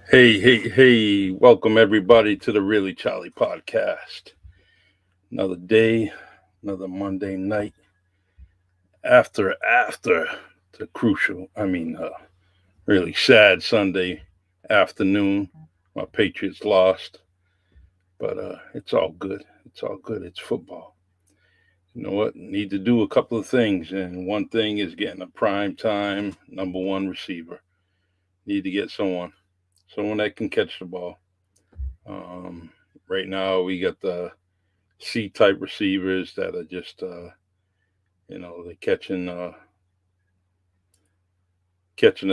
Hey, welcome everybody to the Really Charlie podcast. Another day, another Monday night after the crucial, really sad Sunday afternoon. My Patriots lost, but it's all good. It's all good. It's football. You know what? Need to do a couple of things, and one thing is getting a prime time number one receiver. Need to get someone that can catch the ball. Um, right now, we got the C type receivers that are just they're catching a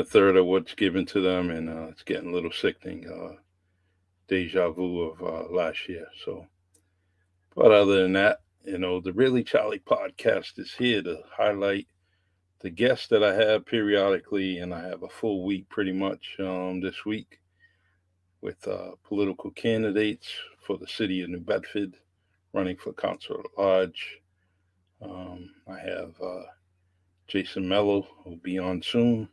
third of what's given to them, and it's getting a little sickening. Deja vu of last year. So, but other than that, the Really Charlie podcast is here to highlight the guests that I have periodically, and I have a full week pretty much this week with political candidates for the City of New Bedford running for Councilor at Large. I have Jason Mello, who'll be on soon.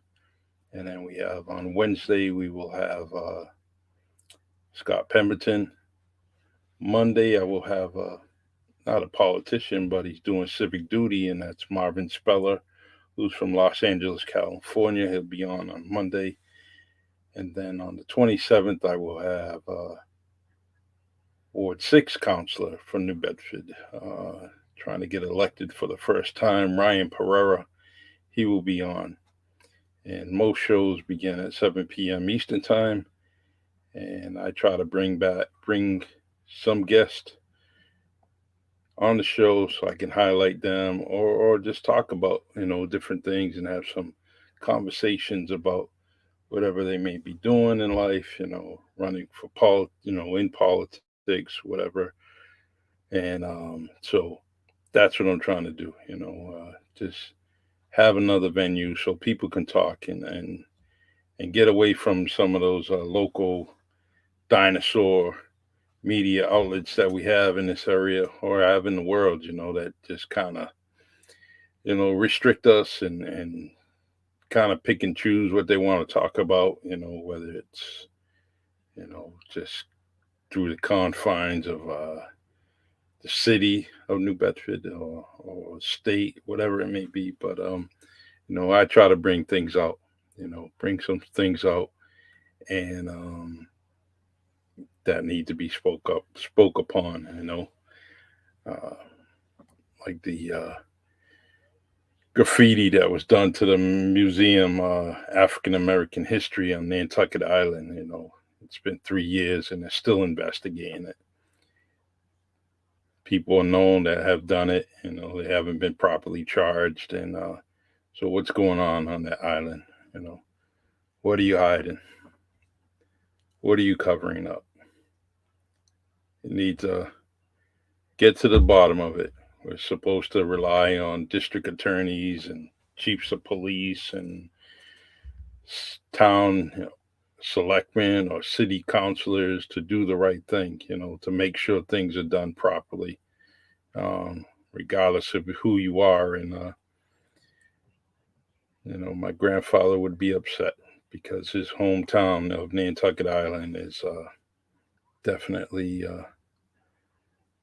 And then we have on Wednesday, we will have Scott Pemberton. Monday, I will have not a politician, but he's doing civic duty, and that's Marvin Speller, who's from Los Angeles, California. He'll be on Monday. And then on the 27th, I will have Ward 6 Councilor from New Bedford, trying to get elected for the first time, Ryan Pereira. He will be on. And most shows begin at 7 p.m. Eastern Time. And I try to bring some guests on the show so I can highlight them or just talk about, different things and have some conversations about whatever they may be doing in life, running for in politics, whatever. And so that's what I'm trying to do, just have another venue so people can talk and get away from some of those local dinosaur media outlets that we have in this area or have in the world, that just kind of, restrict us and kind of pick and choose what they want to talk about, whether it's, just through the confines of the city of New Bedford or state, whatever it may be. But, I try to bring things out, bring some things out and that need to be spoke upon, uh, like the graffiti that was done to the museum African American history on Nantucket Island. It's been 3 years and they're still investigating it. People are known that have done it. They haven't been properly charged, and so what's going on that island? You know, what are you hiding? What are you covering up? You need to get to the bottom of it. We're supposed to rely on district attorneys and chiefs of police and town selectmen or city councilors to do the right thing, to make sure things are done properly, regardless of who you are. And, my grandfather would be upset because his hometown of Nantucket Island is definitely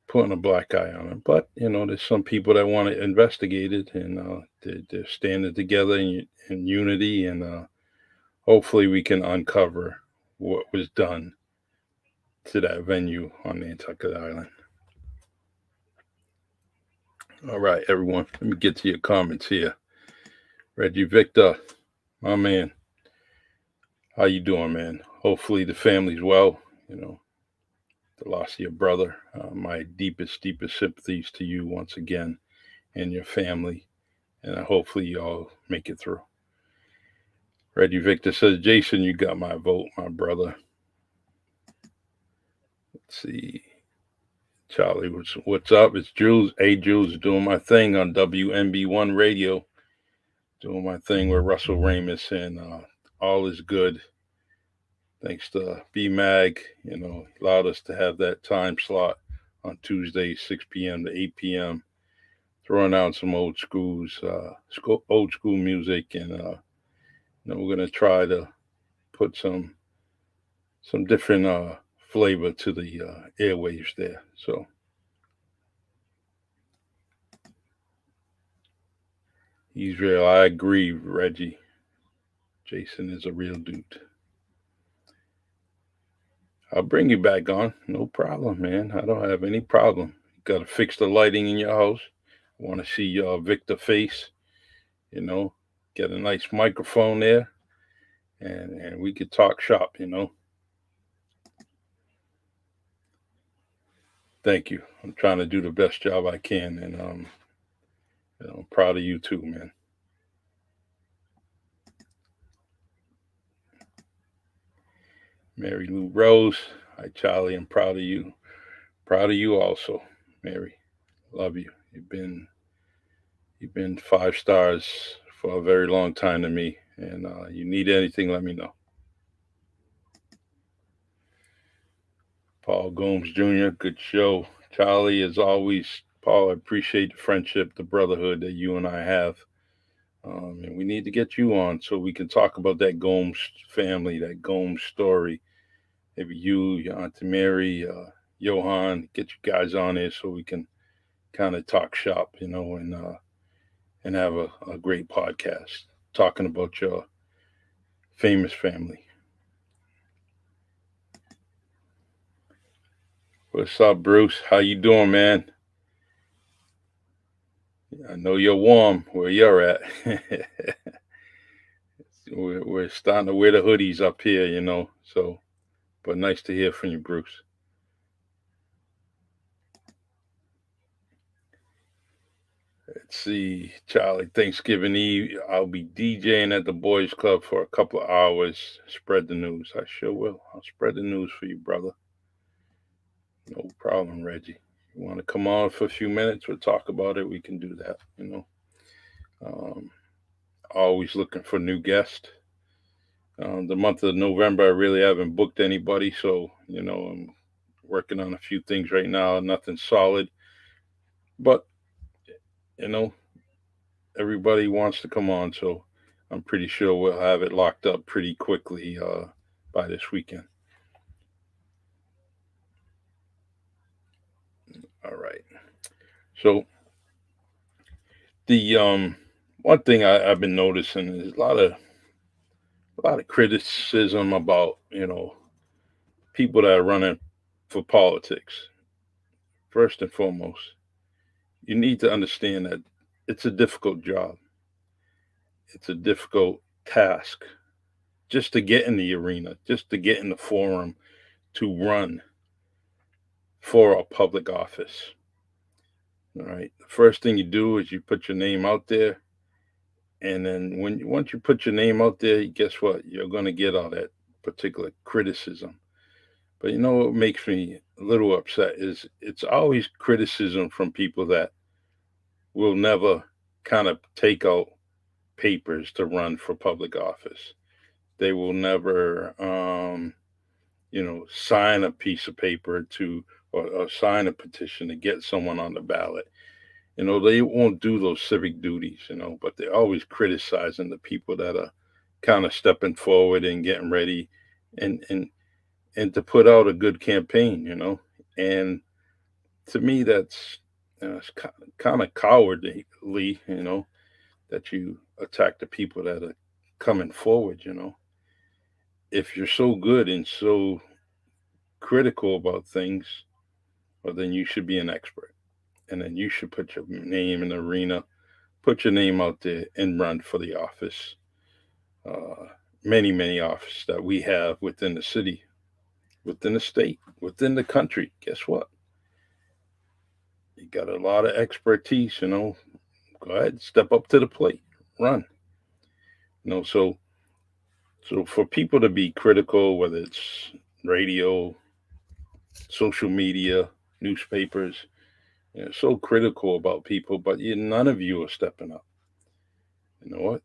putting a black eye on it. But, there's some people that want to investigate it, and they're standing together in unity, and hopefully we can uncover what was done to that venue on Nantucket Island. All right, everyone, let me get to your comments here. Reggie Victor, my man, how you doing, man? Hopefully the family's well. The loss of your brother. My deepest sympathies to you once again and your family, and hopefully you all make it through. Reggie Victor says, Jason, you got my vote, my brother. Let's see. Charlie, what's up? It's Jules. Hey, Jules, doing my thing on WMB1 radio. Doing my thing with Russell Ramus, and all is good. Thanks to BMAG, allowed us to have that time slot on Tuesday, 6 p.m. to 8 p.m. Throwing out some old school music, and we're gonna try to put some some different flavor to the airwaves there. So he's real. I agree, Reggie. Jason is a real dude. I'll bring you back on. No problem, man. I don't have any problem. Got to fix the lighting in your house. I want to see Victor face. You know, get a nice microphone there, and we could talk shop. Thank you. I'm trying to do the best job I can, and I'm proud of you too, man. Mary Lou Rose. Hi, Charlie. I'm proud of you. Proud of you also, Mary. Love you. You've been 5 stars for a very long time to me, and you need anything, let me know. Paul Gomes Jr., good show. Charlie, as always, Paul, I appreciate the friendship, the brotherhood that you and I have. And we need to get you on so we can talk about that Gomes family, that Gomes story. Maybe you, your Auntie Mary, Johan, get you guys on there so we can kind of talk shop, and have a great podcast talking about your famous family. What's up, Bruce? How you doing, man? I know you're warm where you're at. we're starting to wear the hoodies up here, So, but nice to hear from you, Bruce. Let's see, Charlie. Thanksgiving Eve, I'll be DJing at the Boys Club for a couple of hours. Spread the news. I sure will. I'll spread the news for you, brother. No problem, Reggie. You want to come on for a few minutes? We'll talk about it. We can do that. Um, Always looking for new guests. The month of November, I really haven't booked anybody, so I'm working on a few things right now. Nothing solid, but you know, everybody wants to come on, so I'm pretty sure we'll have it locked up pretty quickly by this weekend. All right. So the one thing I've been noticing is a lot of criticism about people that are running for politics. First and foremost, you need to understand that it's a difficult job. It's a difficult task just to get in the arena, just to get in the forum to run for a public office. All right. The first thing you do is you put your name out there, and then once you put your name out there, guess what? You're going to get all that particular criticism. But you know what makes me a little upset is it's always criticism from people that will never kind of take out papers to run for public office. They will never, sign a piece of paper or sign a petition to get someone on the ballot. They won't do those civic duties, but they're always criticizing the people that are kind of stepping forward and getting ready and to put out a good campaign. And to me, that's it's kind of cowardly, that you attack the people that are coming forward. If you're so good and so critical about things, well, then you should be an expert. And then you should put your name in the arena, put your name out there, and run for the office. Uh, Many, many offices that we have within the city, within the state, within the country. Guess what? You got a lot of expertise. Go ahead, step up to the plate, run. So for people to be critical, whether it's radio, social media, newspapers, so critical about people, but none of you are stepping up. You know what?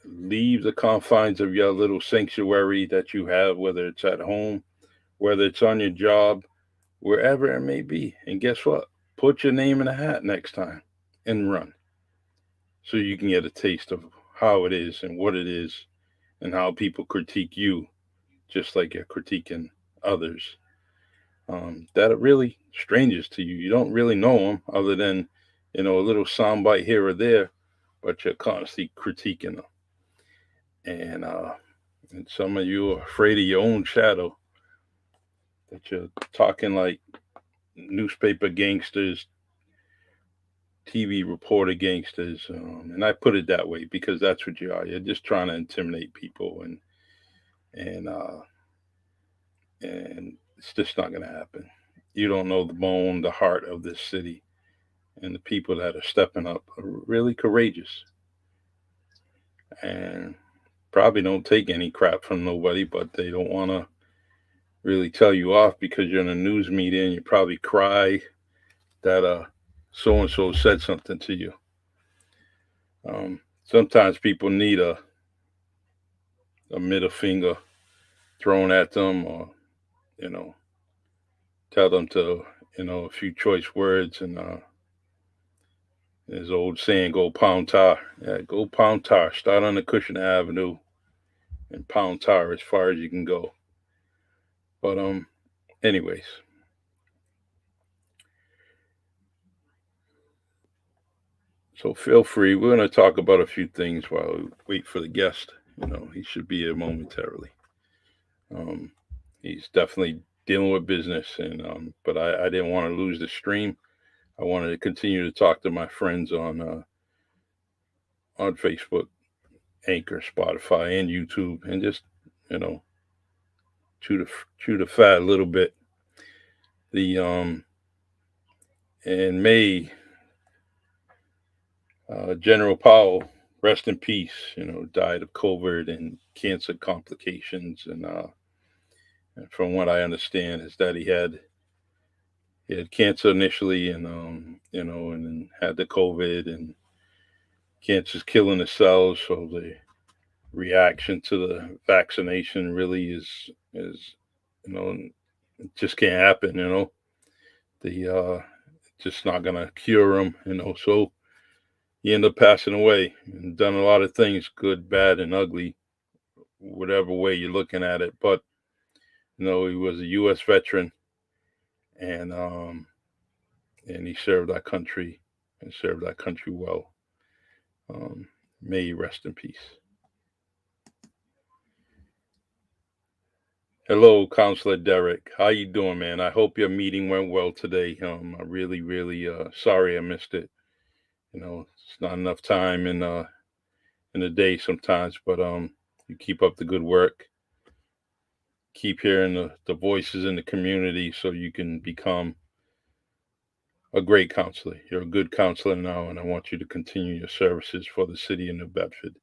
Leave the confines of your little sanctuary that you have, whether it's at home, whether it's on your job, wherever it may be. And guess what? Put your name in a hat next time and run so you can get a taste of how it is and what it is and how people critique you just like you're critiquing others that are really strangers to you. You don't really know them other than, a little soundbite here or there, but you're constantly critiquing them. And some of you are afraid of your own shadow, that you're talking like newspaper gangsters, TV reporter gangsters, and I put it that way because that's what you are. You're just trying to intimidate people, and uh, and it's just not going to happen. You don't know the bone, the heart of this city, and the people that are stepping up are really courageous, and probably don't take any crap from nobody, but they don't want to really tell you off because you're in a news media and you probably cry that so and so said something to you. Sometimes people need a middle finger thrown at them, or you know, tell them to a few choice words, and his old saying, "Go pound tar." Yeah, go pound tar. Start on the Cushion Avenue and pound tar as far as you can go. But anyways, so feel free. We're going to talk about a few things while we wait for the guest. He should be here momentarily. Um, he's definitely dealing with business, and but I didn't want to lose the stream. I wanted to continue to talk to my friends on Facebook, Anchor, Spotify, and YouTube, and just you know chew the fat a little bit. The In May, General Powell, rest in peace, died of COVID and cancer complications, and from what I understand is that he had cancer initially, and and then had the COVID, and cancer's killing the cells, so the reaction to the vaccination really is you know it just can't happen. The just not gonna cure him. So he ended up passing away and done a lot of things, good, bad, and ugly, whatever way you're looking at it. But he was a U.S. veteran, and he served our country and served our country well. Um, May he rest in peace. Hello, Councilor Derek. How you doing, man? I hope your meeting went well today. I'm really, really sorry I missed it. It's not enough time in the day sometimes, but you keep up the good work. Keep hearing the voices in the community so you can become a great counselor. You're a good counselor now, and I want you to continue your services for the city of New Bedford.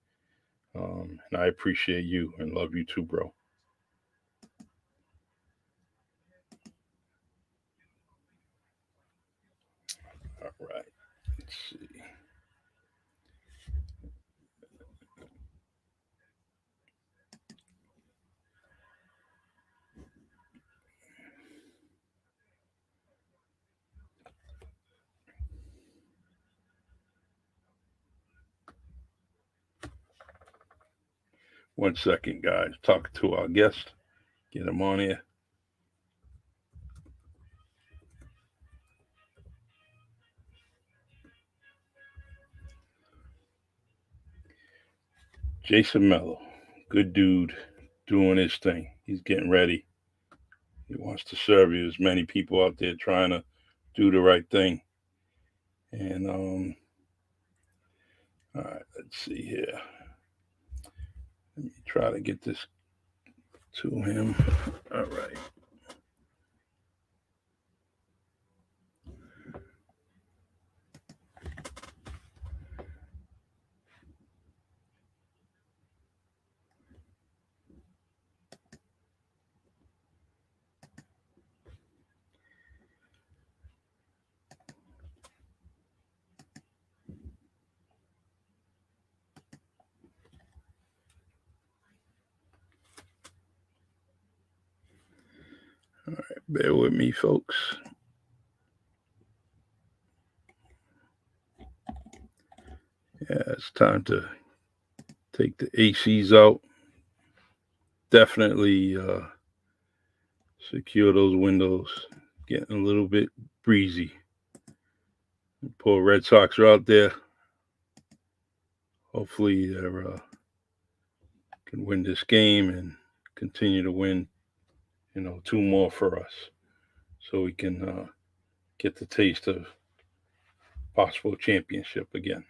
And I appreciate you and love you too, bro. All right. Let's see. One second, guys. Talking to our guest. Get him on here. Jason Mello. Good dude. Doing his thing. He's getting ready. He wants to serve you. There's many people out there trying to do the right thing. And all right, let's see here. Let me try to get this to him. All right. All right. Bear with me, folks. Yeah, it's time to take the ACs out. definitely secure those windows. Getting a little bit breezy. Poor Red Sox are out there. Hopefully, they can win this game and continue to win. Two more for us, so we can get the taste of possible championship again.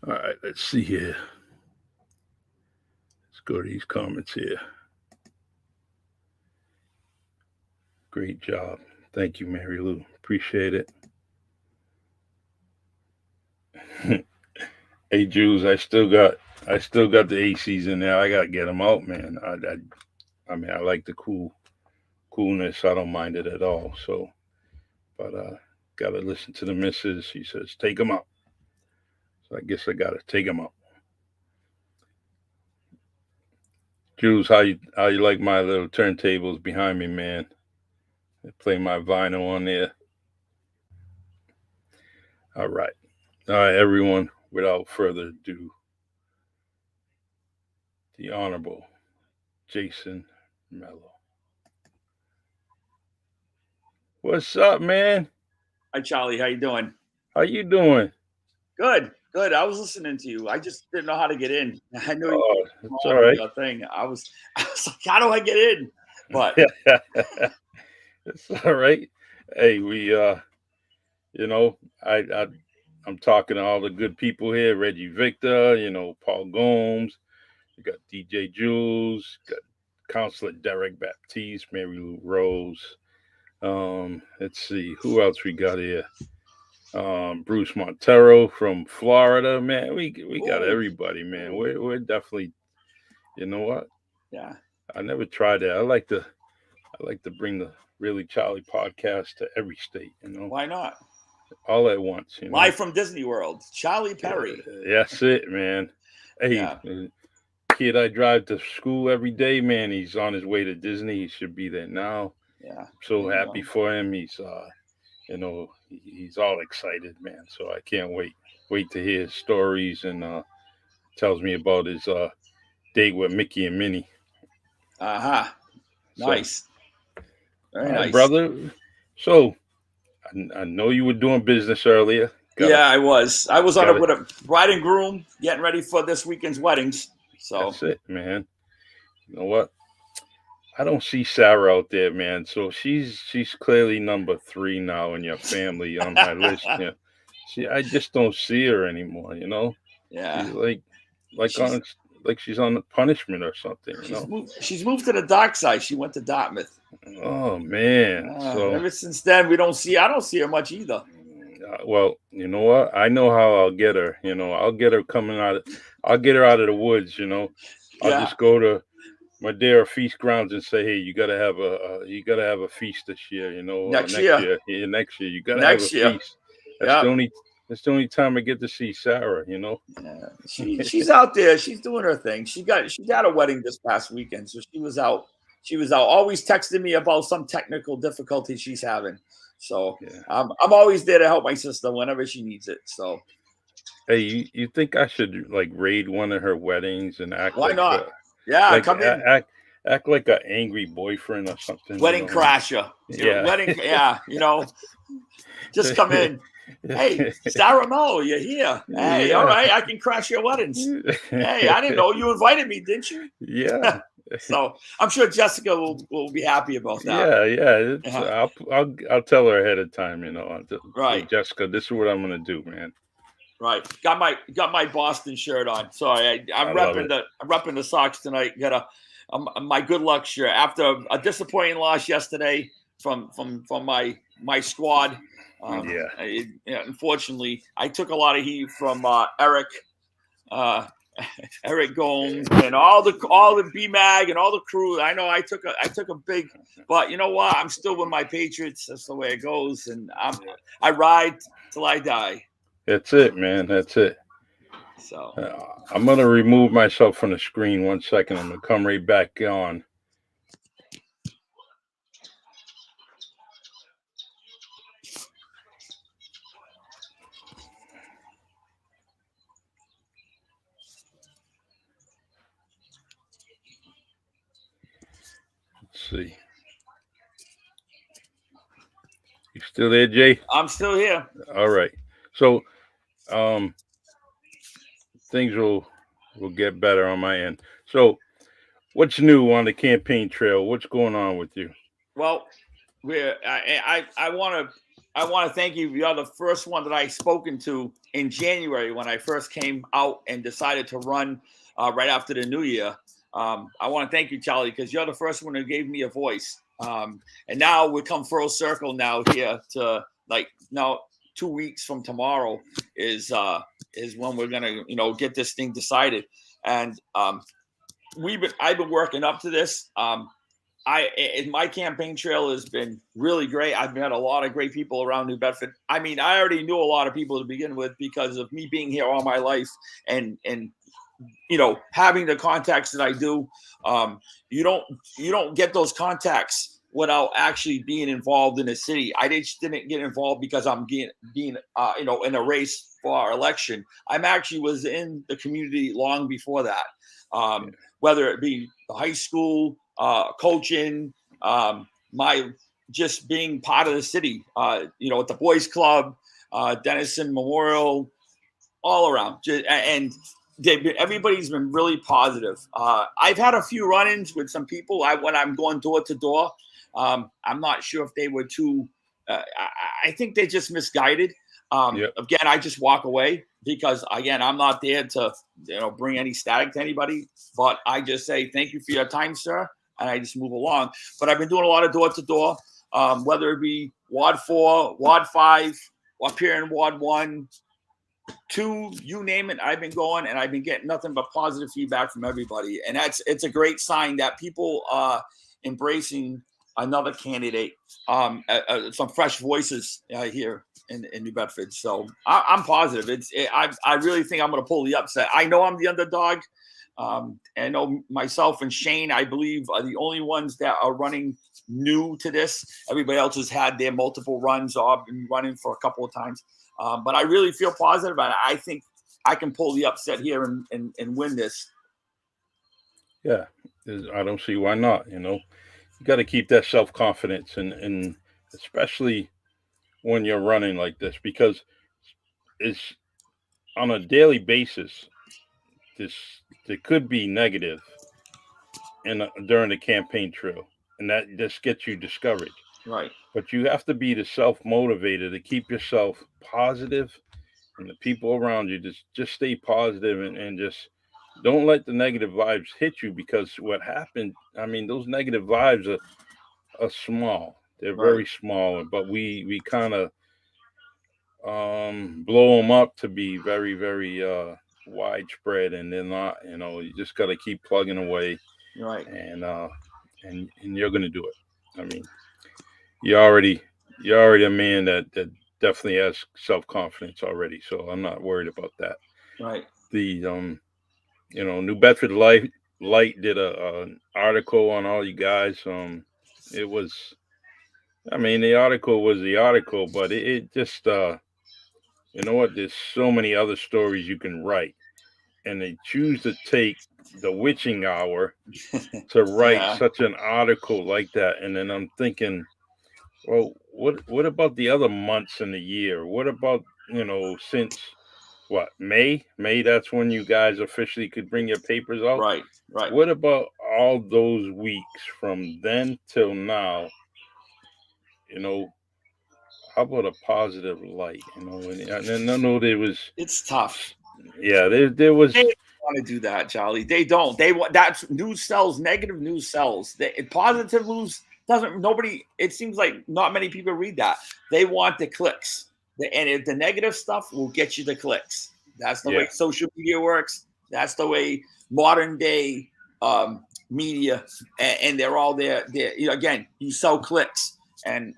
All right, let's see here. Let's go to these comments here. Great job. Thank you, Mary Lou. Appreciate it. Hey, Jews, I still got the ACs in there. I gotta get them out, man. I mean, I like the coolness. I don't mind it at all. So, but gotta listen to the missus. She says take them out. So I guess I gotta take them out. Jules, how you like my little turntables behind me, man? I play my vinyl on there. All right, everyone. Without further ado, the Honorable Jason Mello. What's up, man? Hi, Charlie. How you doing? How you doing? Good. I was listening to you. I just didn't know how to get in. I know you it's all right. Your thing. I was like, how do I get in? But it's all right. Hey, we I'm talking to all the good people here. Reggie Victor, Paul Gomes. You got DJ Jules, got Councilor Derek Baptiste, Mary Lou Rose. Let's see who else we got here. Bruce Montero from Florida, man. We got everybody, man. We're definitely, you know what? Yeah. I never tried that. I like to bring the Really Charlie podcast to every state. Why not? All at once. Live from Disney World, Charlie Perry. That's it, man. Hey, kid, I drive to school every day, man. He's on his way to Disney. He should be there now. Yeah. I'm so happy for him. He's he's all excited, man. So I can't wait to hear his stories and tells me about his date with Mickey and Minnie. Nice. Very nice, brother. So I know you were doing business earlier. I was. I was with a bride and groom getting ready for this weekend's weddings. So that's it, man. You know what? I don't see Sarah out there, man. So she's clearly number 3 now in your family on my list. Yeah. I just don't see her anymore. Yeah. She's on punishment or something. She's moved to the dark side. She went to Dartmouth. Oh man! So ever since then, I don't see her much either. Well, you know what? I know how I'll get her. I'll get her I'll get her out of the woods. I'll just go to Madeira Feast Grounds and say, hey, you gotta have a feast this year. Next year. Yeah, next year you gotta have a feast. That's the only time I get to see Sarah. Yeah, she's out there. She's doing her thing. She had a wedding this past weekend, so she was out. Always texting me about some technical difficulty she's having. So I'm always there to help my sister whenever she needs it. So, hey, you think I should raid one of her weddings and act? Why not? Yeah, come in. Act like an angry boyfriend or something. Wedding crasher. Yeah. Wedding. Yeah. Just come in. Hey, Sarah Mello, you're here. Hey, all right, I can crash your weddings. Hey, I didn't know you invited me, didn't you? Yeah. So I'm sure Jessica will be happy about that. Yeah. I'll tell her ahead of time. Right, Jessica, this is what I'm gonna do, man. Right. Got my Boston shirt on. Sorry, I'm repping the Sox tonight. Got my good luck shirt after a disappointing loss yesterday from my squad. Unfortunately, I took a lot of heat from Eric Gomes and all the BMAG and all the crew. I know I took a big, but you know what? I'm still with my Patriots. That's the way it goes, and I ride till I die. That's it, man. That's it. So I'm gonna remove myself from the screen 1 second. I'm gonna come right back on. see. You still there, Jay? I'm still here. All right. So, things will get better on my end. So, what's new on the campaign trail? What's going on with you? Well, I want to thank you. You're the first one that I spoken to in January when I first came out and decided to run right after the new year. I want to thank you, Charlie, because you're the first one who gave me a voice. And now we come full circle now here to now 2 weeks from tomorrow is when we're gonna get this thing decided. And I've been working up to this. My campaign trail has been really great. I've met a lot of great people around New Bedford. I mean, I already knew a lot of people to begin with because of me being here all my life and having the contacts that I do. You don't get those contacts without actually being involved in the city. I just didn't get involved because I'm being in a race for our election. I'm actually was in the community long before that. Whether it be the high school, coaching, my just being part of the city, at the boys club, Denison Memorial, all around. And everybody's been really positive. I've had a few run-ins with some people when I'm going door to door. I'm not sure if they were too, I think they just misguided. Again, I just walk away because, again, I'm not there to bring any static to anybody, but I just say thank you for your time, sir, and I just move along. But I've been doing a lot of door to door, whether it be Ward 4, Ward 5, up here in Ward 1, 2, you name it. I've been going, and I've been getting nothing but positive feedback from everybody, and it's a great sign that people are embracing another candidate, some fresh voices here in New Bedford. So I'm positive. I really think I'm going to pull the upset. I know I'm the underdog. And I know myself and Shane, I believe, are the only ones that are running new to this. Everybody else has had their multiple runs or been running for a couple of times. But I really feel positive, and I think I can pull the upset here and win this. Yeah, I don't see why not. You got to keep that self-confidence, and especially when you're running like this, because it's on a daily basis. There could be negative during the campaign trail, and that just gets you discouraged. Right. But you have to be the self-motivated to keep yourself positive, and the people around you just stay positive, and just don't let the negative vibes hit you, because what happened, I mean, those negative vibes are small. They're very small, but we kind of blow them up to be very, very widespread, and they're not. You just got to keep plugging away, right, and you're gonna do it. I mean, you're already a man that definitely has self-confidence already, so I'm not worried about that. Right. The New Bedford Light did an article on all you guys. It was, I mean, the article was the article, but it just you know what? There's so many other stories you can write, and they choose to take the witching hour to write such an article like that. And then I'm thinking, well, what about the other months in the year? What about, since what, May? May, that's when you guys officially could bring your papers out. Right. What about all those weeks from then till now? How about a positive light? And I know there was. It's tough. Yeah, there was. They don't want to do that, Charlie. They don't. They want that's news sells. Negative news sells. Positive news doesn't. Nobody. It seems like not many people read that. They want the clicks, and if the negative stuff will get you the clicks. That's the way social media works. That's the way modern day media, and they're all there. Again, you sell clicks, and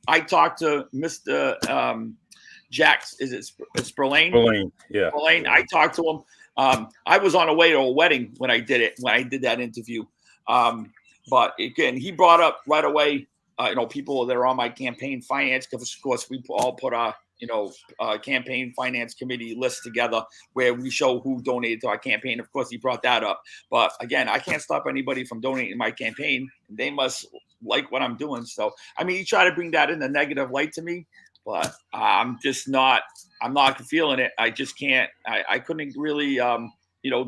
I talked to Mr. Jack, is it Spillane? Spillane, yeah. Spillane, I talked to him. I was on the way to a wedding when I did that interview. But again, he brought up right away, people that are on my campaign finance, because of course we all put our campaign finance committee list together where we show who donated to our campaign. Of course, he brought that up. But again, I can't stop anybody from donating to my campaign. They must like what I'm doing. So, I mean, you try to bring that in a negative light to me, but I'm not feeling it. I just can't. I couldn't really,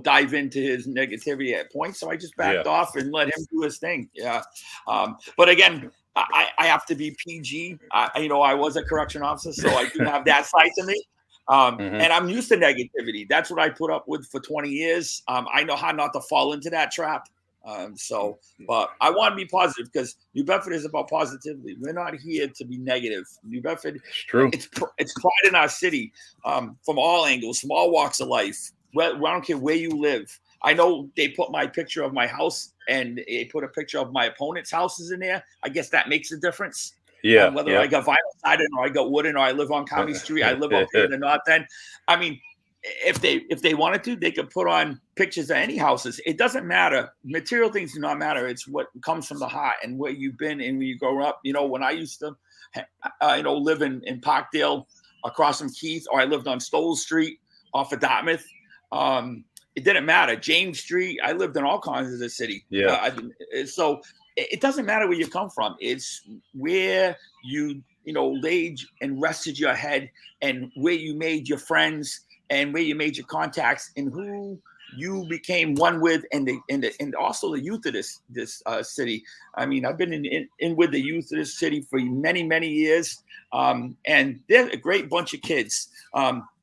dive into his negativity at points. So I just backed off and let him do his thing. Yeah. But again, I have to be PG. I was a correction officer, so I do have that side to me. And I'm used to negativity. That's what I put up with for 20 years. I know how not to fall into that trap. But I want to be positive because New Bedford is about positivity. We're not here to be negative. New Bedford, it's true. It's pride in our city from all angles, from all walks of life. Well, I don't care where you live. I know they put my picture of my house and they put a picture of my opponent's houses in there. I guess that makes a difference. Yeah. Whether I got vinyl sided or I got wooden or I live on County Street, I live up here in the North End. I mean, if they wanted to, they could put on pictures of any houses. It doesn't matter. Material things do not matter. It's what comes from the heart and where you've been and when you grow up. When I used to, live in Parkdale across from Keith, or I lived on Stoll Street off of Dartmouth. It didn't matter. James Street. I lived in all kinds of the city. Yeah. So it doesn't matter where you come from. It's where you laid and rested your head, and where you made your friends, and where you made your contacts, and who you became one with, and also the youth of this city. I mean, I've been in with the youth of this city for many, many years, and they're a great bunch of kids.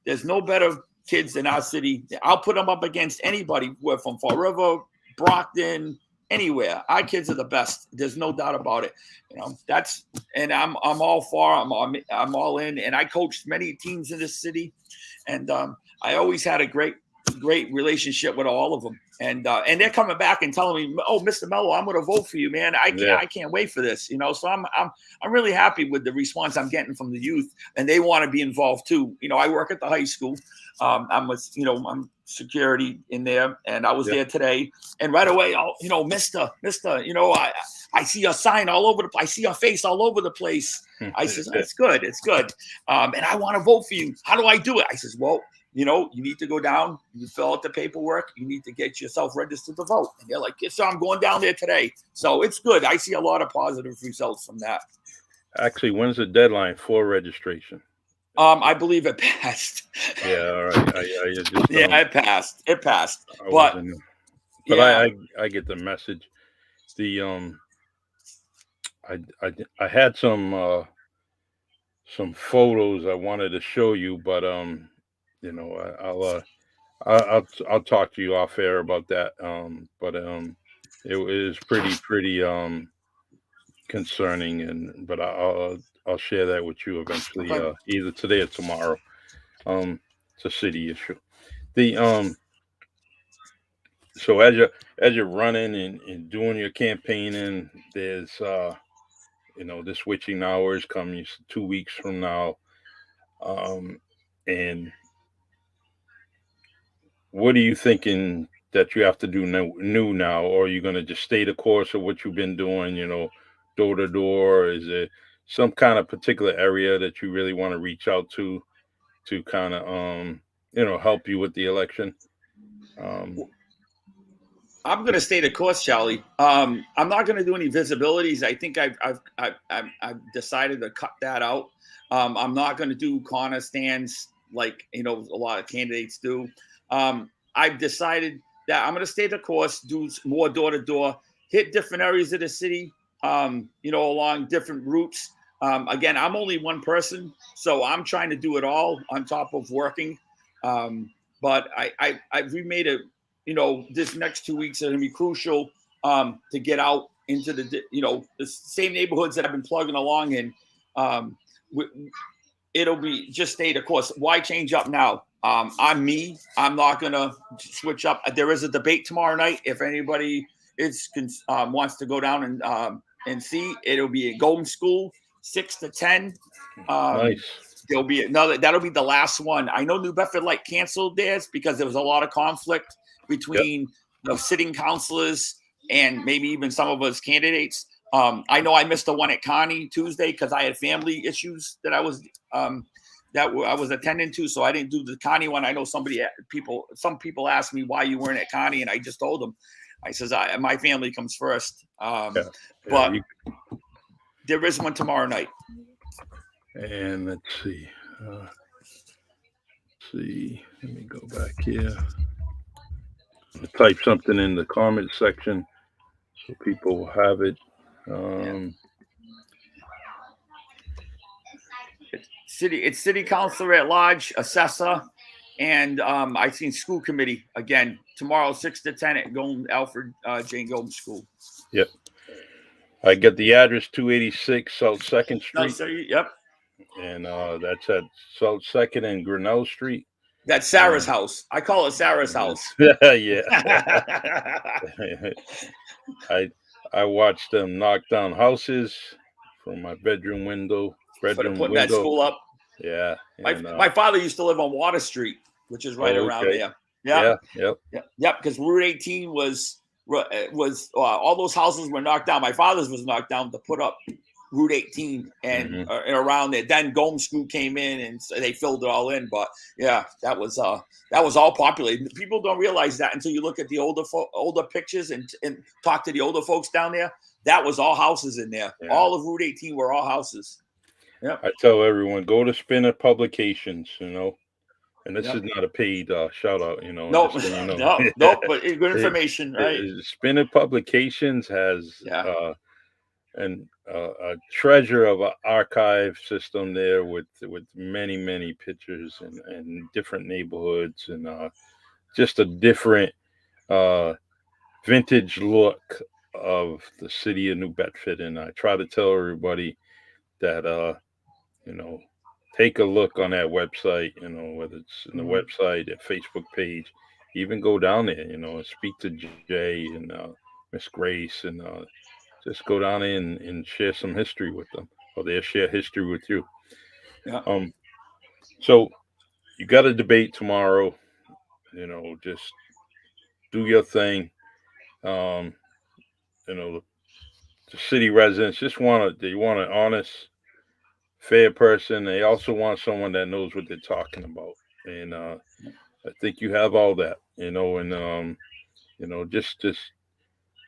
There's no better kids in our city. I'll put them up against anybody. We're from Fall River, Brockton, anywhere. Our kids are the best. There's no doubt about it. I'm all for. I'm all in. And I coached many teams in this city, and I always had a great relationship with all of them. And they're coming back and telling me, "Oh, Mr. Mello, I'm going to vote for you, man. I can't wait for this." So I'm really happy with the response I'm getting from the youth, and they want to be involved too. I work at the high school. I'm security in there, and I was there today. And right away, Mister, I see your sign all over I see your face all over the place. I says, "It's good, it's good." And I want to vote for you. How do I do it? I says, "Well, you need to go down, you fill out the paperwork, you need to get yourself registered to vote." And they're like, "Yes, so I'm going down there today." So it's good. I see a lot of positive results from that. Actually, when's the deadline for registration? I believe it passed. Yeah, all right. It passed. It passed. I get the message. I had some photos I wanted to show you, but I'll talk to you off air about that. But it was pretty concerning, but I'll share that with you eventually, either today or tomorrow. It's a city issue. So as you're running and doing your campaigning, there's the switching hours coming 2 weeks from now, and what are you thinking that you have to do new now, or are you going to just stay the course of what you've been doing? Door to door? Is there some kind of particular area that you really want to reach out to kind of help you with the election? I'm going to stay the course, Charlie. I'm not going to do any visibilities. I think I've decided to cut that out. I'm not going to do corner stands like a lot of candidates do. I've decided that I'm going to stay the course, do more door to door, hit different areas of the city, along different routes. Again, I'm only one person, so I'm trying to do it all on top of working. But we made it. This next 2 weeks are going to be crucial to get out into the same neighborhoods that I've been plugging along in. It'll be just stay the course. Why change up now? I'm me. I'm not going to switch up. There is a debate tomorrow night. If anybody wants to go down and see, it'll be at Golden School, 6 to 10. Nice. There'll be that'll be the last one. I know New Bedford canceled theirs because there was a lot of conflict between the sitting councilors and maybe even some of us candidates. I know I missed the one at Connie Tuesday because I had family issues that I was attending to, so I didn't do the Connie one. I know some people asked me why you weren't at Connie, and I just told them, I says my family comes first. But there is one tomorrow night. And let's see. Let me go back here. Type something in the comment section so people will have it. It's city councilor at large, assessor, and I seen school committee again tomorrow 6 to 10 at Alfred Jane Golden School. Yep. I get the address 286 South 2nd Street. No, so yep. And that's at South 2nd and Grinnell Street. That's Sarah's house. I call it Sarah's house. Yeah. I watched them knock down houses from my bedroom window. Putting that school up. Yeah. My father used to live on Water Street, which is right around there. Yeah. Yep. Because Route 18 was all those houses were knocked down. My father's was knocked down to put up Route 18 and around there. Then Gomes School came in and they filled it all in. But yeah, that was all populated. People don't realize that until you look at the older pictures and talk to the older folks down there. That was all houses in there. Yeah. All of Route 18 were all houses. Yeah. I tell everyone, go to Spinner Publications, and this is not a paid shout out, No, but good information, right? Spinner Publications has a treasure of an archive system there with many pictures and different neighborhoods and just a different vintage look of the city of New Bedford. And I try to tell everybody that take a look on that website, whether it's in the website, their Facebook page, even go down there, and speak to Jay and Miss Grace and just go down there and share some history with them, or they'll share history with you. Yeah. So you got a debate tomorrow, just do your thing. The city residents they want an honest, fair person. They also want someone that knows what they're talking about, and I think you have all that, and just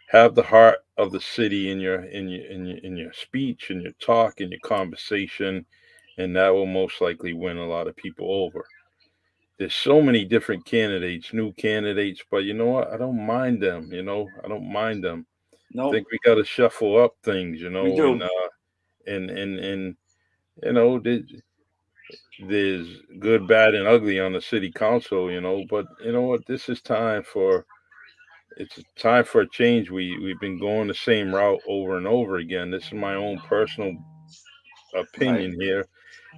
have the heart of the city in your speech, in your talk, in your conversation, and that will most likely win a lot of people over. There's so many different candidates, new candidates, but you know what? I don't mind them. I don't mind them. No, I think we got to shuffle up things. We do. And there's good, bad, and ugly on the city council, but you know what? This is time for a change. We've been going the same route over and over again. This is my own personal opinion here,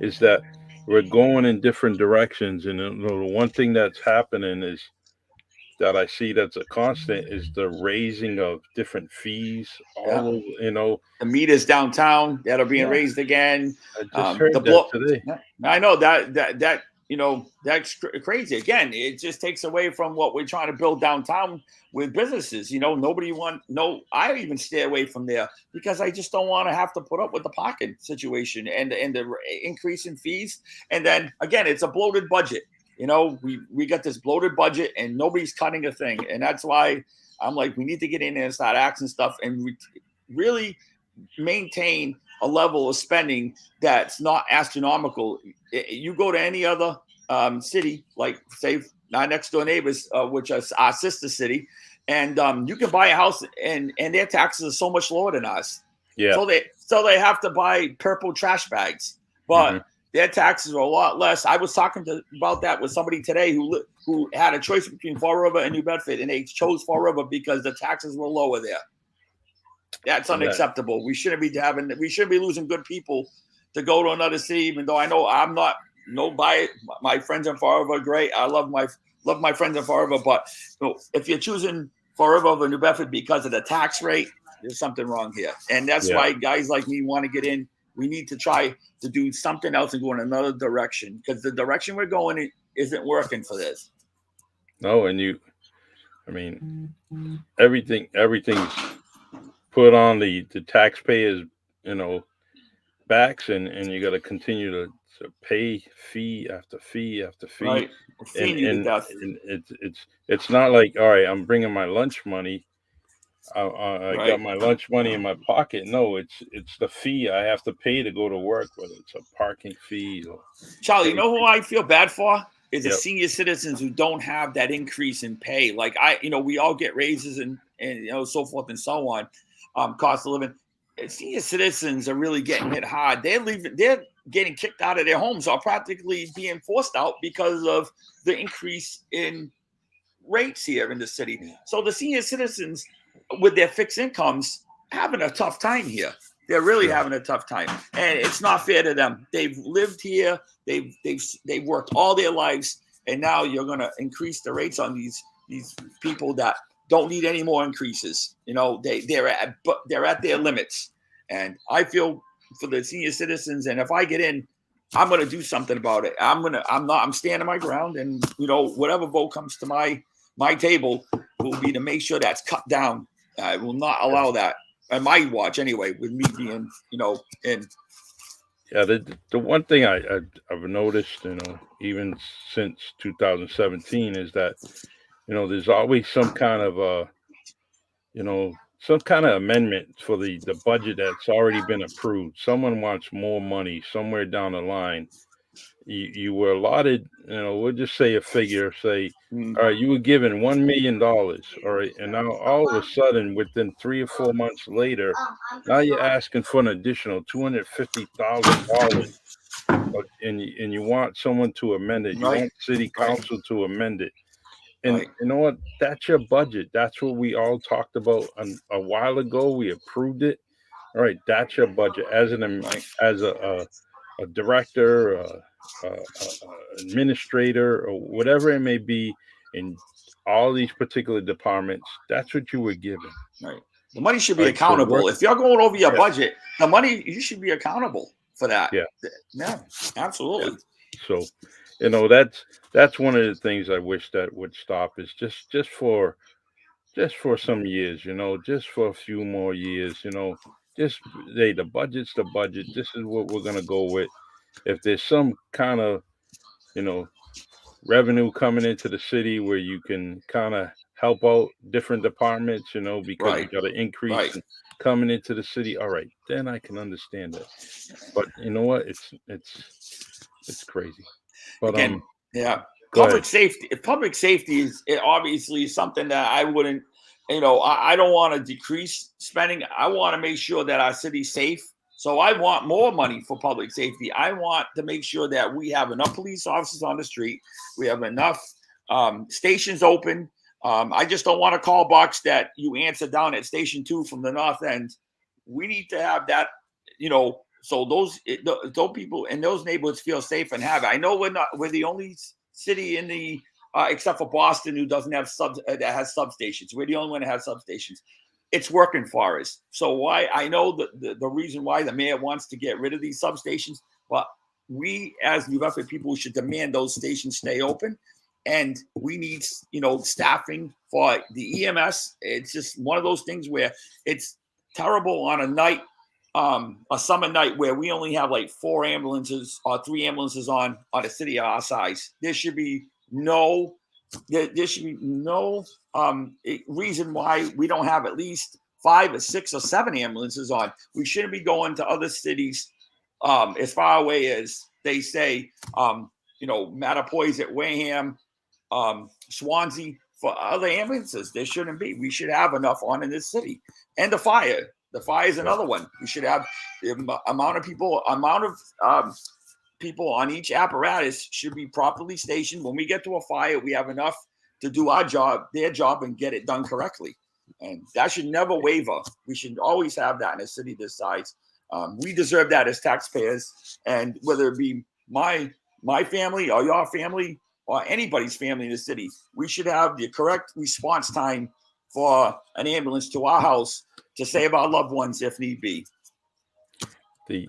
is that we're going in different directions. And the one thing that's happening is that I see that's a constant is the raising of different fees. All over, the meters downtown that are being raised again. I just heard that today. I know that that's crazy. Again, it just takes away from what we're trying to build downtown with businesses. I even stay away from there because I just don't want to have to put up with the parking situation and the increase in fees. And then again, it's a bloated budget. We got this bloated budget and nobody's cutting a thing. And that's why I'm like, we need to get in there and start acting stuff and really maintain a level of spending that's not astronomical. You go to any other city, like say our next door neighbors, which is our sister city, and you can buy a house and their taxes are so much lower than ours. Yeah. So they have to buy purple trash bags, but their taxes are a lot less. I was talking about that with somebody today who had a choice between Fall River and New Bedford, and they chose Fall River because the taxes were lower there. That's unacceptable. We shouldn't be losing good people to go to another city, even though I know I'm not by my friends in Fall River are great. I love my friends in Fall River, but if you're choosing Fall River over New Bedford because of the tax rate, there's something wrong here. And that's why guys like me want to get in. We need to try to do something else and go in another direction because the direction we're going in isn't working for this. No, and everything's put on the taxpayers, backs, and you got to continue to pay fee after fee after fee, Right. and Feeding you to death. it's not like, all right, I'm bringing my lunch money. I got Right. my lunch money in my pocket. No, it's the fee I have to pay to go to work, whether it's a parking fee or Charlie, you know who anything. I feel bad for? Is the Yep. senior citizens who don't have that increase in pay. Like we all get raises and so forth and so on. Cost of living. Senior citizens are really getting hit hard. They're getting kicked out of their homes or practically being forced out because of the increase in rates here in the city. So the senior citizens with their fixed incomes having a tough time here. They're really Yeah. having a tough time, and it's not fair to them. They've lived here. They've worked all their lives, and now you're going to increase the rates on these people that don't need any more increases. They're at their limits, and I feel for the senior citizens. And if I get in, I'm going to do something about it. I'm standing my ground, and whatever vote comes to my table will be to make sure that's cut down. I will not allow that on my watch anyway, with me being, in. Yeah, the one thing I've noticed, even since 2017, is that there's always some kind of amendment for the budget that's already been approved. Someone wants more money somewhere down the line. You were allotted, we'll just say a figure, say, all right, you were given $1 million, all right, and now all of a sudden, within 3 or 4 months later, now you're asking for an additional $250,000, and you want someone to amend it. You Right. want city Right. council to amend it. And Right. you know what? That's your budget. That's what we all talked about a while ago. We approved it. All right, that's your budget Right. as a director, administrator, or whatever it may be in all these particular departments. That's what you were given. Right. The money should All be right, so work. accountable. If you're going over your Yeah, budget, the money, you should be accountable for that. yeah, Yeah, yeah. absolutely. So, that's one of the things I wish that would stop, is just for some years, just for a few more years, just hey, the budget's the budget. This is what we're gonna go with. If there's some kind of, you know, revenue coming into the city where you can kind of help out different departments, because you Right. got an increase Right. coming into the city. All right, then I can understand that. But you know what? It's crazy. But Again, yeah. go ahead. Public safety is obviously something that I wouldn't, I don't want to decrease spending. I want to make sure that our city's safe. So I want more money for public safety. I want to make sure that we have enough police officers on the street. We have enough stations open. I just don't want a call box that you answer down at Station 2 from the north end. We need to have that, so those people in those neighborhoods feel safe and have it. I know we're the only city in the except for Boston who doesn't have that has substations. We're the only one that has substations. It's working for us. So why I know the reason why the mayor wants to get rid of these substations, but we as New Bedford people should demand those stations stay open. And we need, staffing for the EMS. It's just one of those things where it's terrible on a night, a summer night where we only have like 4 ambulances or 3 ambulances on a city our size. There should be no reason why we don't have at least 5 or 6 or 7 ambulances on. We shouldn't be going to other cities as far away as they say, Mattapoisett at Wareham, Swansea, for other ambulances. There shouldn't be. We should have enough on in this city. And the fire. The fire is another one. We should have the amount of people on each apparatus should be properly stationed. When we get to a fire, we have enough to do their job, and get it done correctly. And that should never waver. We should always have that in a city this size. We deserve that as taxpayers. And whether it be my family or your family or anybody's family in the city, we should have the correct response time for an ambulance to our house to save our loved ones if need be. The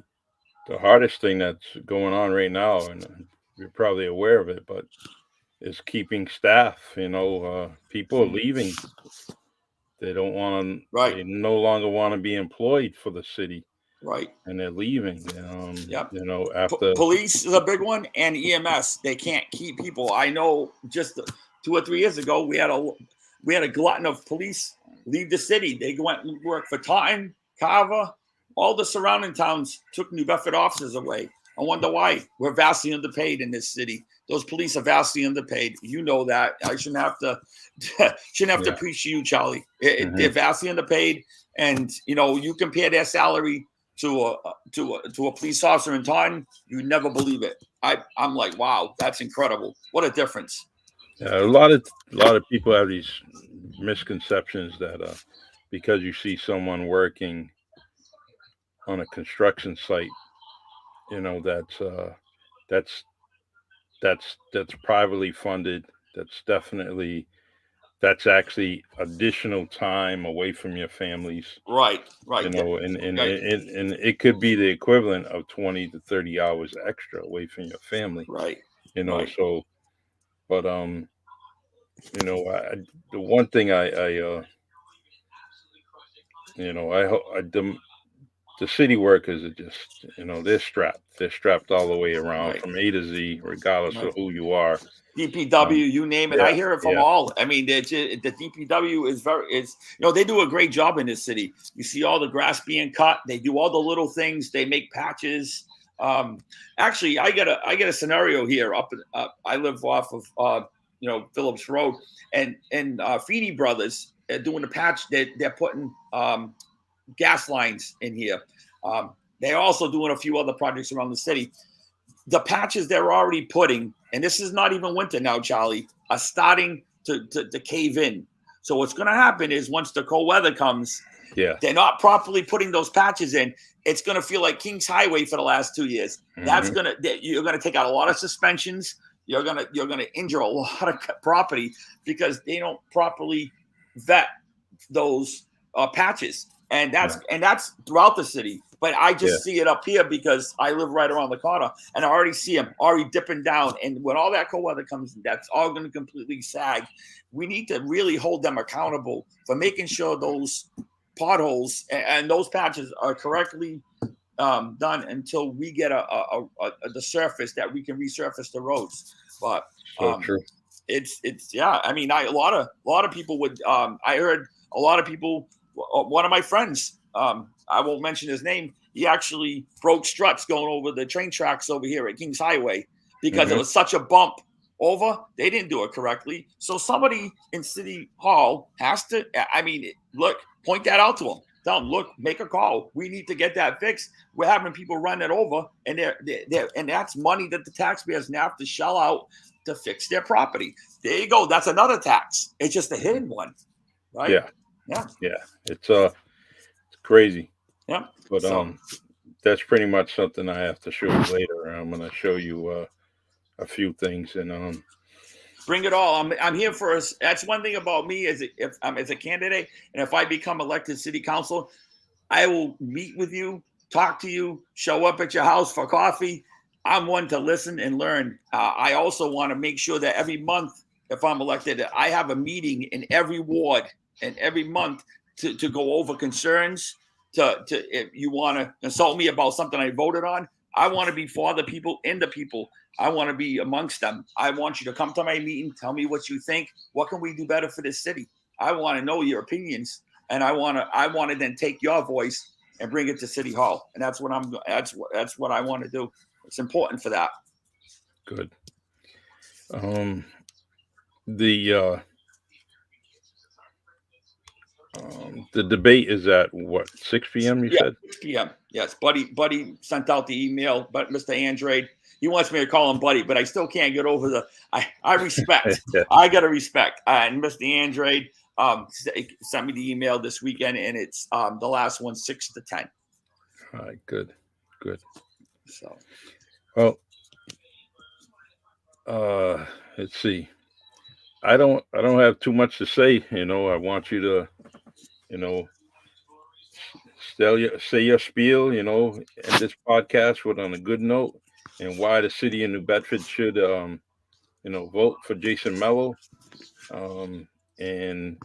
hardest thing that's going on right now, and you're probably aware of it, but is keeping staff. People are leaving They don't want Right. They no longer want to be employed for the city, Right. and they're leaving. Yep. After. Police is a big one, and EMS. They can't keep people. I know. Just 2 or 3 years ago, we had a glutton of police leave the city. They went and worked for Taunton, Carver, all the surrounding towns. Took New Bedford officers away. I wonder why. We're vastly underpaid in this city. Those police are vastly underpaid. You know that. I shouldn't have to preach to you, Charlie. They're vastly underpaid, and you compare their salary to a police officer in Taunton, you never believe it. I'm like, wow, that's incredible. What a difference. A lot of people have these misconceptions that because you see someone working on a construction site, that's that's that's privately funded. That's actually additional time away from your families. Right. And it could be the equivalent of 20 to 30 hours extra away from your family. Right. So, but the one thing the city workers are just, they're strapped all the way around from A to Z, regardless of who you are. DPW, you name it. I hear it from all. I mean, the DPW they do a great job in this city. You see all the grass being cut. They do all the little things. They make patches. Actually, I get a scenario here. I live off of Phillips Road, and Feeney Brothers are doing a patch. They're putting gas lines in here. They're also doing a few other projects around the city. The patches they're already putting, and this is not even winter now, Charlie, are starting to cave in. So what's going to happen is once the cold weather comes, they're not properly putting those patches in. It's going to feel like King's Highway for the last 2 years. You're going to take out a lot of suspensions. You're going to injure a lot of property because they don't properly vet those patches. And that's throughout the city. But I just see it up here because I live right around the corner, and I already see them already dipping down. And when all that cold weather comes, that's all going to completely sag. We need to really hold them accountable for making sure those potholes and those patches are correctly done until we get the surface that we can resurface the roads. But true. It's I mean, a lot of people would. I heard a lot of people. One of my friends, I won't mention his name, he actually broke struts going over the train tracks over here at Kings Highway because it was such a bump over. They didn't do it correctly. So somebody in City Hall has to, point that out to them. Tell them, look, make a call. We need to get that fixed. We're having people run it over, and and that's money that the taxpayers now have to shell out to fix their property. There you go. That's another tax. It's just a hidden one, right? Yeah. It's crazy. Yeah. But that's pretty much something I have to show you later. I'm going to show you a few things, and bring it all. I'm here for us. That's one thing about me as a candidate, and if I become elected city council, I will meet with you, talk to you, show up at your house for coffee. I'm one to listen and learn. I also want to make sure that every month, if I'm elected, I have a meeting in every ward and every month to go over concerns. If you want to consult me about something I voted on, I want to be for the people, in the people. I want to be amongst them. I want you to come to my meeting, tell me what you think. What can we do better for this city? I want to know your opinions, and I want to then take your voice and bring it to City Hall. And that's what I want to do. It's important for that. Good. The debate is at what, 6 p.m. You said? 6 p.m. Yes, Buddy sent out the email, but Mr. Andrade, he wants me to call him Buddy, but I still can't get over I respect. I got to respect. And Mr. Andrade sent me the email this weekend, and it's the last one, 6 to 10. All right, good. So, well, let's see. I don't have too much to say. I want you to, say your spiel, end this podcast on a good note, and why the city of New Bedford should, vote for Jason Mello, and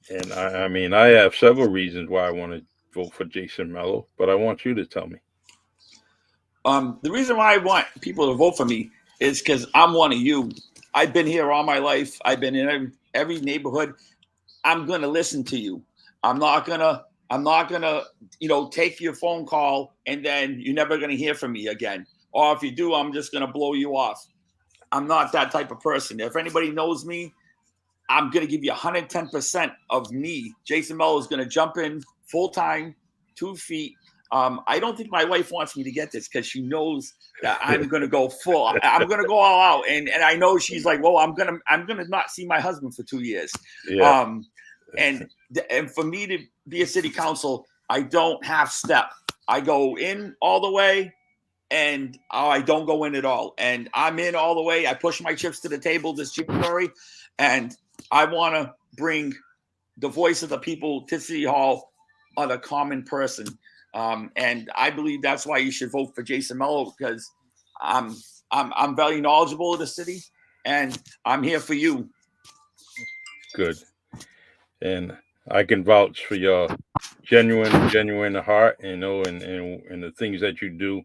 And I mean, I have several reasons why I want to vote for Jason Mello, but I want you to tell me. The reason why I want people to vote for me is because I'm one of you. I've been here all my life. I've been in every neighborhood. I'm going to listen to you. I'm not going to, take your phone call and then you're never going to hear from me again. Or if you do, I'm just going to blow you off. I'm not that type of person. If anybody knows me, I'm going to give you 110% of me. Jason Mello is going to jump in full time, 2 feet. I don't think my wife wants me to get this because she knows that I'm going to go full. I'm going to go all out, and I know she's like, "Well, I'm gonna not see my husband for 2 years." Yeah. And for me to be a city council, I don't half step. I go in all the way, and I don't go in at all. And I'm in all the way. I push my chips to the table this January, and I want to bring the voice of the people to City Hall on a common person. And I believe that's why you should vote for Jason Mello, because I'm very knowledgeable of the city, and I'm here for you. Good. And I can vouch for your genuine heart, and the things that you do.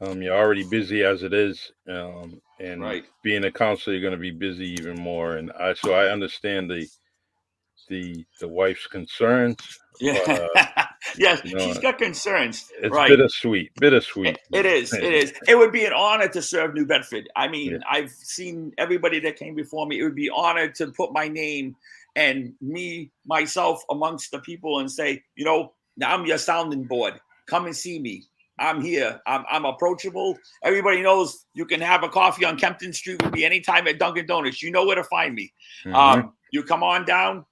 You're already busy as it is, and Right. being a counselor, you're going to be busy even more. And I understand the wife's concerns. Yeah. But, Yes, she's got concerns. it's Right. bittersweet. It is. It is. It would be an honor to serve New Bedford. I mean, Yeah. I've seen everybody that came before me. It would be honored to put my name and myself amongst the people and say, now I'm your sounding board. Come and see me. I'm here. I'm approachable. Everybody knows you can have a coffee on Kempton Street with me anytime at Dunkin' Donuts. You know where to find me. Mm-hmm. You come on down.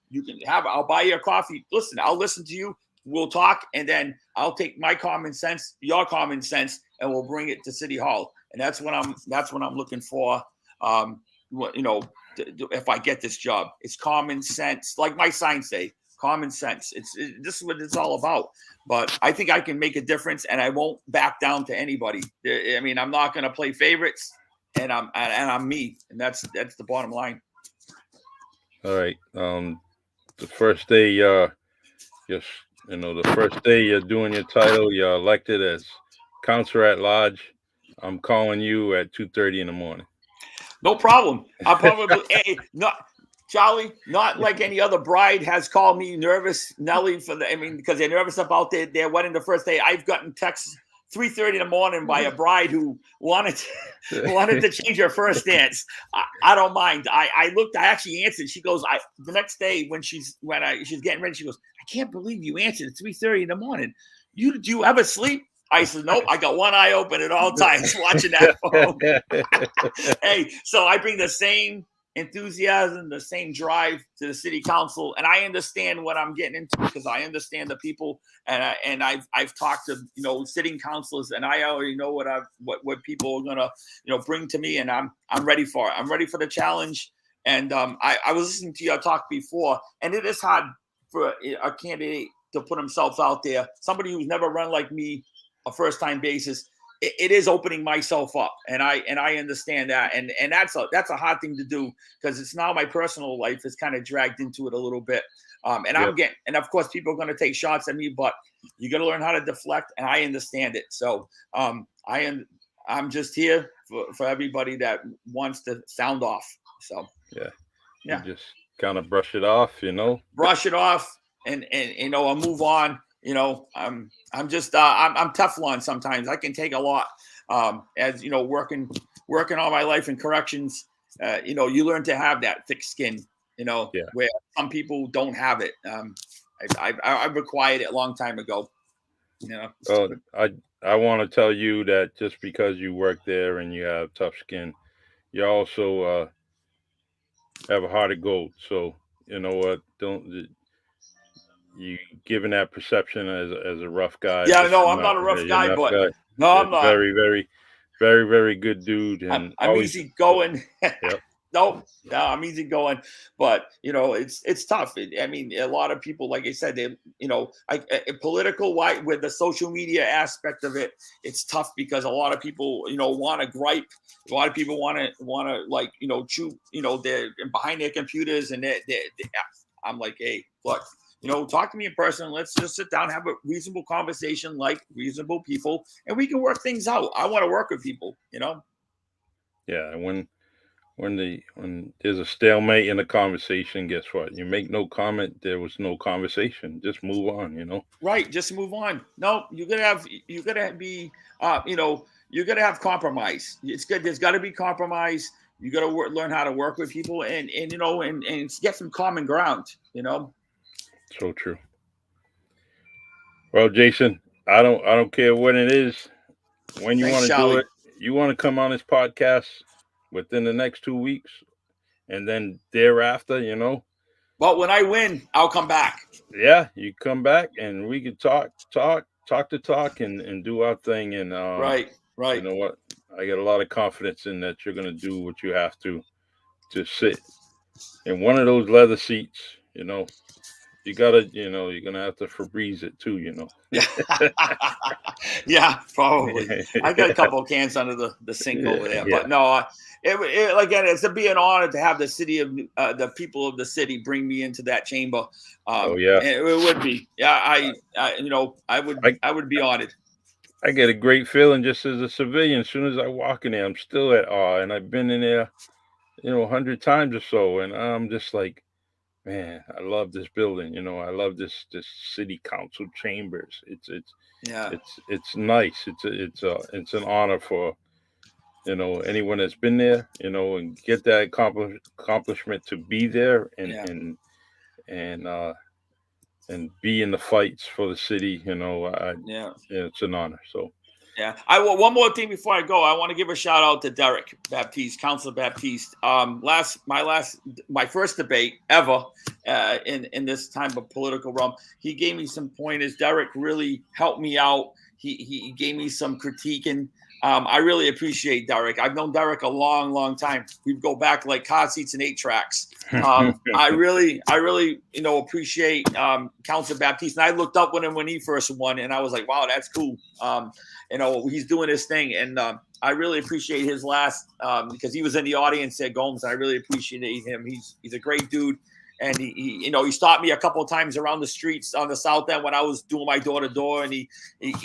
I'll buy you a coffee. Listen, I'll listen to you. We'll talk, and then I'll take my common sense, your common sense, and we'll bring it to City Hall. And that's what I'm looking for. If I get this job, it's common sense, like my signs say, common sense. This is what it's all about. But I think I can make a difference, and I won't back down to anybody. I mean, I'm not going to play favorites, and I'm me, and that's the bottom line. All right. The first day, the first day you're doing your title, you're elected as Councilor at Large. I'm calling you at 2:30 in the morning. No problem. I'll probably Charlie, not like any other bride has called me nervous, Nelly, because they're nervous about their wedding the first day. I've gotten texts 3:30 in the morning by a bride who wanted to change her first dance. I don't mind. I actually answered. She goes, the next day when she's getting ready, she goes, I can't believe you answered at 3:30 in the morning. Do you ever sleep? I said, nope, I got one eye open at all times watching that phone. Hey, so I bring the same enthusiasm, the same drive to the city council, and I understand what I'm getting into because I understand the people, and I've talked to sitting councilors, and I already know what people are gonna bring to me, and I'm ready for it. I'm ready for the challenge, and I was listening to your talk before, and it is hard for a candidate to put himself out there. Somebody who's never run like me, a first-time basis. It is opening myself up, and I understand that, and that's a hard thing to do because it's now my personal life is kind of dragged into it a little bit, and of course people are going to take shots at me, but you got to learn how to deflect, and I understand it. So I'm just here for everybody that wants to sound off. So yeah, you just kind of brush it off, brush it off, and I'll move on. I'm just I'm Teflon sometimes. I can take a lot. As working all my life in corrections, you learn to have that thick skin, where some people don't have it. I've acquired it a long time ago. I want to tell you that just because you work there and you have tough skin, you also have a heart of gold. So you know what? Don't you given that perception as a rough guy? Yeah, no, I'm not a rough guy, but guy. No, I'm not. Very, very, very, very good dude, and I'm always easy going. Yep. No, I'm easy going, but it's tough. I mean, a lot of people, like I said, they, political with the social media aspect of it, it's tough because a lot of people, want to gripe. A lot of people want to chew, they're behind their computers and I'm like, hey, look, talk to me in person. Let's just sit down, have a reasonable conversation like reasonable people, and we can work things out. I want to work with people, Yeah, when there's a stalemate in a conversation, guess what? You make no comment. There was no conversation. Just move on. Right, just move on. No, you gotta be, you gotta have compromise. It's good. There's got to be compromise. You got to learn how to work with people, and get some common ground. So true. Well, Jason, I don't care when it is, when you Thanks, want to do Charlie. it. You want to come on this podcast within the next 2 weeks, and then thereafter. But when I win, I'll come back. Yeah, you come back and we can talk, and do our thing. And Right. you know what? I got a lot of confidence in that you're gonna do what you have to sit in one of those leather seats. You gotta, you're gonna have to Febreze it too. Yeah. Yeah, probably. I got a couple of cans under the sink over there, Yeah. but no, again, it's to be an honor to have the city of the people of the city bring me into that chamber. Oh yeah, it would be. Yeah, I would be honored. I get a great feeling just as a civilian. As soon as I walk in there, I'm still at awe, and I've been in there, 100 times or so, and I'm just like, man, I love this building. I love this city council chambers. Yeah. It's nice. It's an honor for anyone that's been there, and get that accomplishment to be there and be in the fights for the city. Yeah. It's an honor. So. Yeah. One more thing before I go. I want to give a shout out to Derek Baptiste, Councilor Baptiste. My first debate ever in this time of political realm. He gave me some pointers. Derek really helped me out. He gave me some critique, and I really appreciate Derek. I've known Derek a long, long time. We go back like car seats and 8 tracks. I really, appreciate Councilor Baptiste. And I looked up when he first won, and I was like, wow, that's cool. He's doing his thing, and I really appreciate his last because he was in the audience at Gomes. I really appreciate him. He's a great dude, and he stopped me a couple of times around the streets on the south end when I was doing my door to door, and he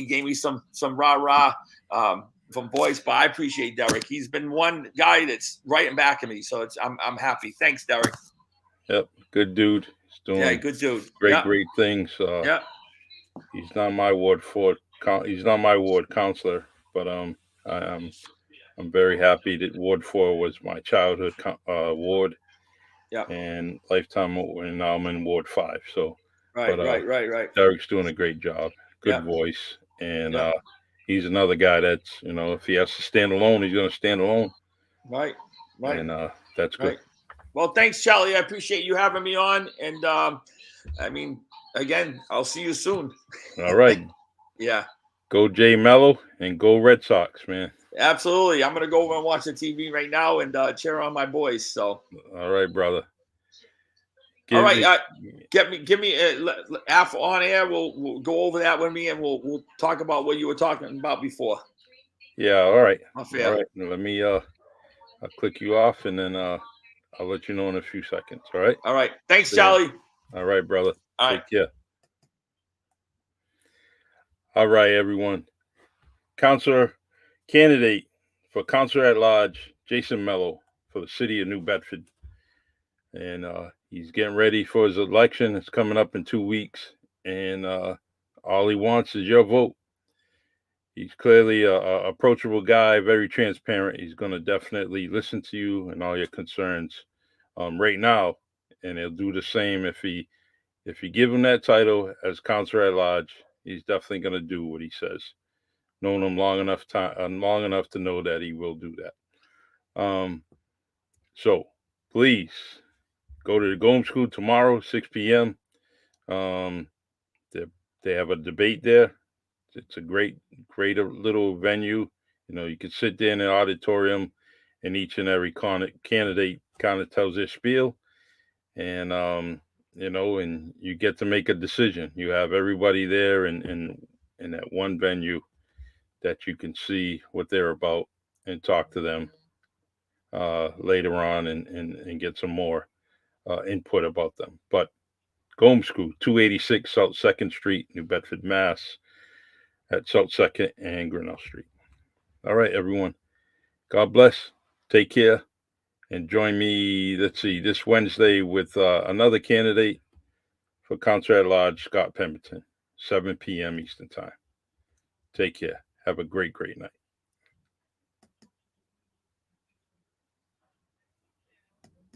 gave me some rah from boys. But I appreciate Derek. He's been one guy that's right in back of me, so I'm happy. Thanks, Derek. Yep, good dude. He's doing good dude. Great things. Yeah. He's not my ward councilor, but I'm very happy that Ward 4 was my childhood ward. Yeah. And lifetime, and now I'm in Ward 5. So. Right. Derek's doing a great job. Good voice, and he's another guy that's if he has to stand alone, he's going to stand alone. Right. And that's good. Right. Well, thanks, Charlie. I appreciate you having me on, and again, I'll see you soon. All right. Yeah. Go Jay Mello and go Red Sox, man. Absolutely. I'm going to go over and watch the TV right now and cheer on my boys. So. All right, brother. All right. Give me after on air. We'll go over that with me, and we'll talk about what you were talking about before. Yeah. All right. All right. Let me I'll click you off, and then I'll let you know in a few seconds. All right. All right. Thanks, Charlie. All right, brother. All Take care. All right, everyone. Councilor candidate for Councilor at Large, Jason Mello for the City of New Bedford. And he's getting ready for his election. It's coming up in 2 weeks. And all he wants is your vote. He's clearly a approachable guy, very transparent. He's going to definitely listen to you and all your concerns right now. And he'll do the same if you give him that title as Councilor at Large. He's definitely going to do what he says. Known him long enough to know that he will do that. So please go to the Gomes School tomorrow, 6 p.m. They have a debate there. It's a great little venue. You can sit there in the auditorium, and each and every candidate kind of tells their spiel, and and you get to make a decision. You have everybody there in that one venue that you can see what they're about and talk to them later on and get some more input about them. But Gomes School, 286 South 2nd Street, New Bedford, Mass. At South 2nd and Grinnell Street. All right, everyone. God bless. Take care. And join me, let's see, this Wednesday with another candidate for Councilor at Large, Scott Pemberton, 7 p.m. Eastern Time. Take care. Have a great, great night.